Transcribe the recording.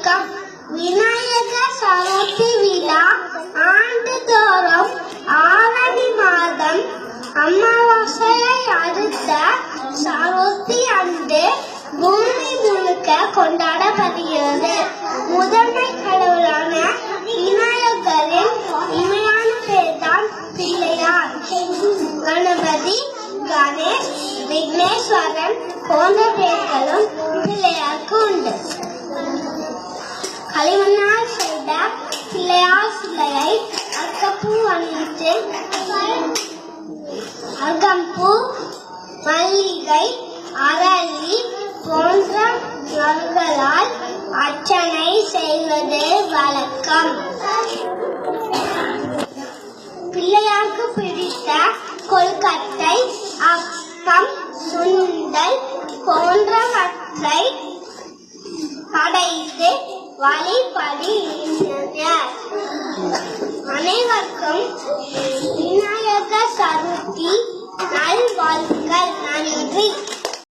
வணக்கம். விநாயகர் சதுர்த்தி விழா ஆண்டுதோறும் ஆவணி மாதம் அமாவாசையை அடுத்த சதுர்த்தி அன்று பூமி முழுக்க கொண்டாடப்படுகிறது. முதன்மை கடவுளான விநாயகரின் இணையான பேர்தான் பிள்ளையார். கணபதி, கணேஷ், விக்னேஸ்வரன் போன்ற பெயர்களும் பிள்ளையாருக்கு உண்டு. களிமண்ணால் செய்த பிள்ளையார் சிலையை அர்க்கப்பூ அணிவித்து அர்க்கம்பூ, மல்லிகை, அரளி போன்ற மலர்களால் அர்ச்சனை செய்வது வழக்கம். பிள்ளையாருக்கு பிடித்த கொழுக்கட்டை, அப்பம், சுண்டல் போன்றவற்றை படைத்து வழிபடுகின்றனர். அனைவருக்கும் விநாயகர் சதுர்த்தி